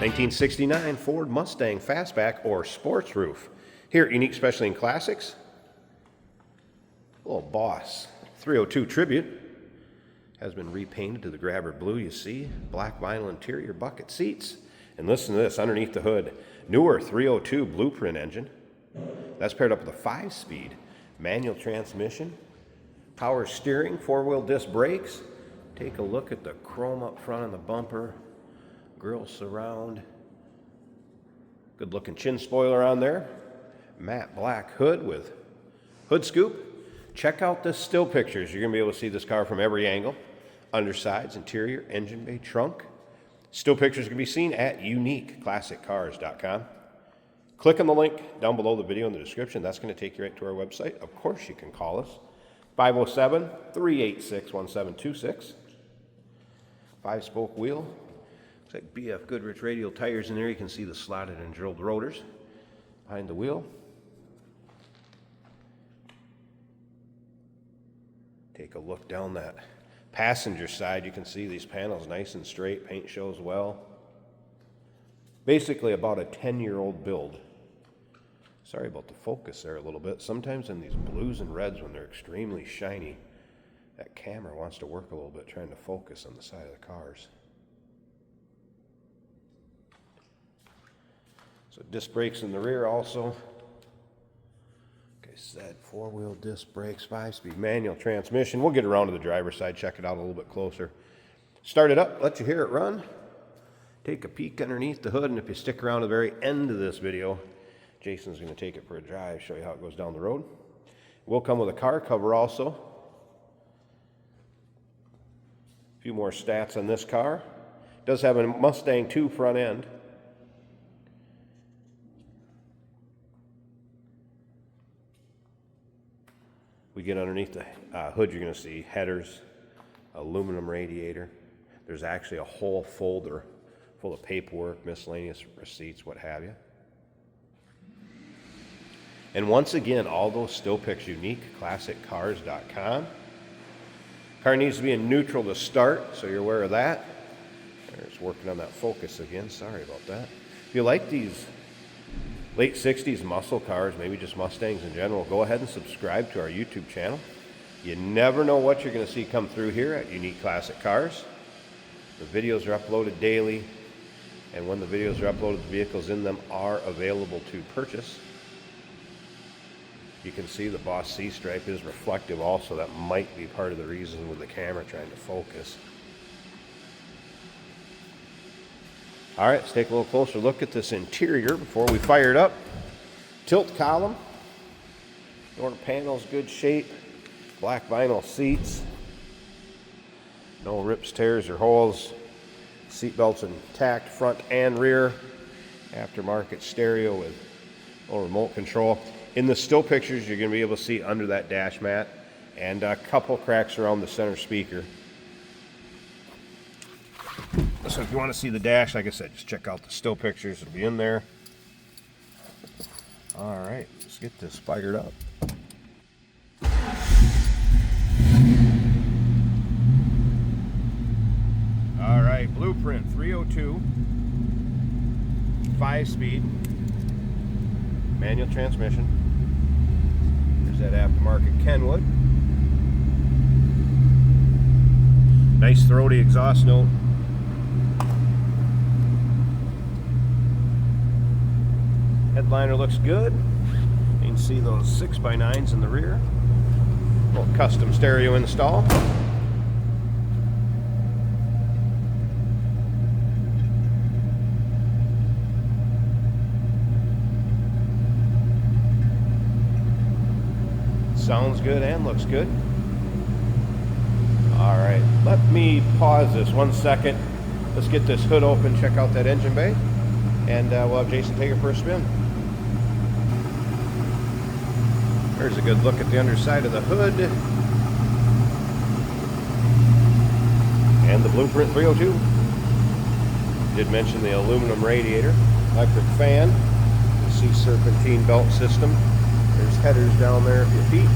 1969 Ford Mustang Fastback or Sports Roof. Here at Unique Specialty and Classics, little Boss 302 Tribute has been repainted to the grabber blue you see. Black vinyl interior, bucket seats. And listen to this, underneath the hood, newer 302 Blueprint engine. That's paired up with a 5-speed manual transmission, power steering, 4-wheel disc brakes. Take a look at the chrome up front on the bumper, grille surround, good looking chin spoiler on there, matte black hood with hood scoop. Check out the still pictures. You're gonna be able to see this car from every angle. Undersides, interior, engine bay, trunk. Still pictures can be seen at uniqueclassiccars.com. Click on the link down below the video in the description. That's going to take you right to our website. Of course, you can call us. 507-386-1726. 5-spoke wheel. Looks like BF Goodrich radial tires in there. You can see the slotted and drilled rotors behind the wheel. Take a look down that passenger side. You can see these panels nice and straight. Paint shows well. Basically about a 10-year-old build. Sorry about the focus there a little bit. Sometimes in these blues and reds when they're extremely shiny, that camera wants to work a little bit trying to focus on the side of the cars. So disc brakes in the rear also. Like I said, 4-wheel disc brakes, 5-speed manual transmission. We'll get around to the driver's side, check it out a little bit closer. Start it up, let you hear it run. Take a peek underneath the hood, and if you stick around to the very end of this video, Jason's going to take it for a drive, show you how it goes down the road. We'll come with a car cover also. A few more stats on this car. It does have a Mustang 2 front end. We get underneath the hood, you're going to see headers, aluminum radiator. There's actually a whole folder full of paperwork, miscellaneous receipts, what have you. And once again, all those still pics, uniqueclassiccars.com. Car needs to be in neutral to start, so you're aware of that. It's working on that focus again, sorry about that. If you like these late 60s muscle cars, maybe just Mustangs in general, go ahead and subscribe to our YouTube channel. You never know what you're going to see come through here at Unique Classic Cars. The videos are uploaded daily, and when the videos are uploaded, the vehicles in them are available to purchase. You can see the Boss C-stripe is reflective also. That might be part of the reason with the camera trying to focus. All right, let's take a little closer look at this interior before we fire it up. Tilt column. Door panels, good shape. Black vinyl seats. No rips, tears, or holes. Seat belts intact, front and rear. Aftermarket stereo with a little remote control. In the still pictures, you're going to be able to see under that dash mat and a couple cracks around the center speaker. So if you want to see the dash, like I said, just check out the still pictures. It'll be in there. All right, let's get this fired up. All right, Blueprint 302, 5-speed, manual transmission. There's that aftermarket Kenwood. Nice throaty exhaust note. Headliner looks good. You can see those 6x9s in the rear. Little custom stereo install. Sounds good and looks good. All right, let me pause this 1 second. Let's get this hood open, check out that engine bay, and we'll have Jason take it for a spin. There's a good look at the underside of the hood. And the Blueprint 302. Did mention the aluminum radiator, electric fan, the C serpentine belt system. There's headers down there if you peek.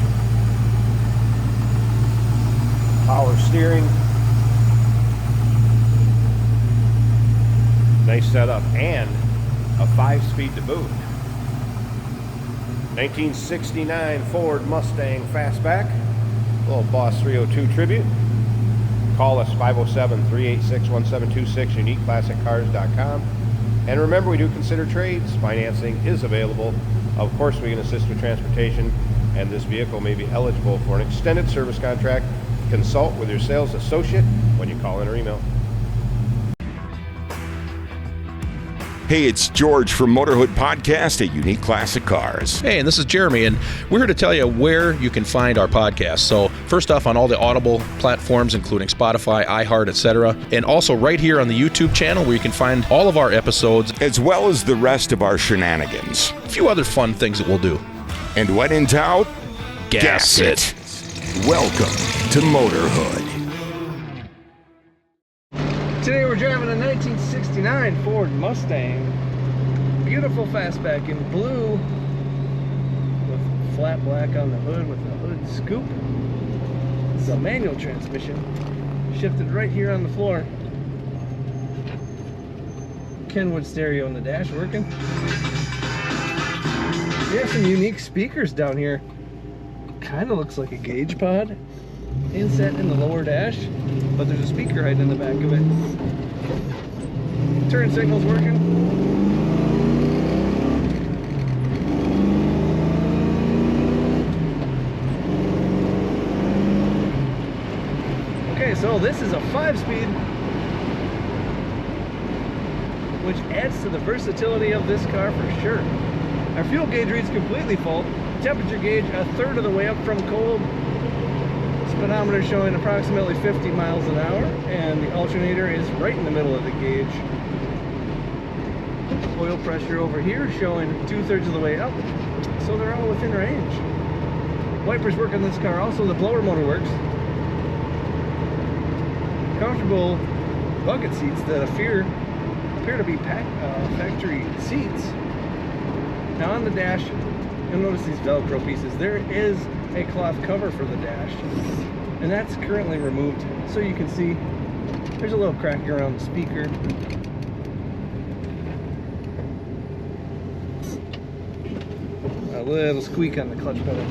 Power steering. Nice setup and a 5-speed to boot. 1969 Ford Mustang Fastback. Little Boss 302 tribute. Call us 507-386-1726, uniqueclassiccars.com. And remember, we do consider trades. Financing is available. Of course, we can assist with transportation, and this vehicle may be eligible for an extended service contract. Consult with your sales associate when you call in or email. Hey, it's George from Motorhood Podcast at Unique Classic Cars. Hey, and this is Jeremy, and we're here to tell you where you can find our podcast. So first off, on all the Audible platforms, including Spotify, iHeart, etc., and also right here on the YouTube channel where you can find all of our episodes, as well as the rest of our shenanigans. A few other fun things that we'll do. And when in doubt, gas it. Welcome to Motorhood. Today we're driving a 1969 Ford Mustang. Beautiful fastback in blue with flat black on the hood with a hood scoop. This is a manual transmission. Shifted right here on the floor. Kenwood stereo in the dash working. We have some unique speakers down here. Kind of looks like a gauge pod. Inset in the lower dash, but there's a speaker right in the back of it. Turn signal's working. Okay, so this is a 5-speed, which adds to the versatility of this car for sure. Our fuel gauge reads completely full. Temperature gauge a third of the way up from cold. Speedometer showing approximately 50 miles an hour, and the alternator is right in the middle of the gauge. Oil pressure over here showing 2/3 of the way up, so they're all within range. Wipers work on this car, also the blower motor works. Comfortable bucket seats that appear to be factory seats. Now on the dash, you'll notice these Velcro pieces. There is a cloth cover for the dash, and that's currently removed, so you can see there's a little crack around the speaker. A little squeak on the clutch pedal.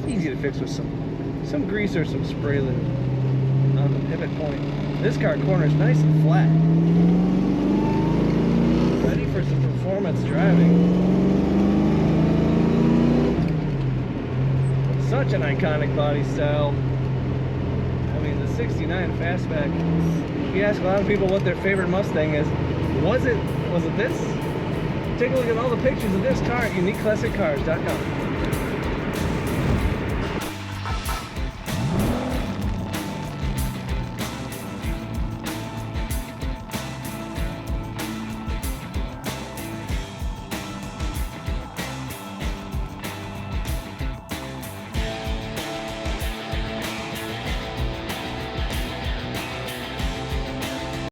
Easy to fix with some grease or some spray on the pivot point. This car corners nice and flat. Ready for some performance driving. Such an iconic body style. I mean, the 69 Fastback. You ask a lot of people what their favorite Mustang is. Was it this? Take a look at all the pictures of this car at uniqueclassiccars.com.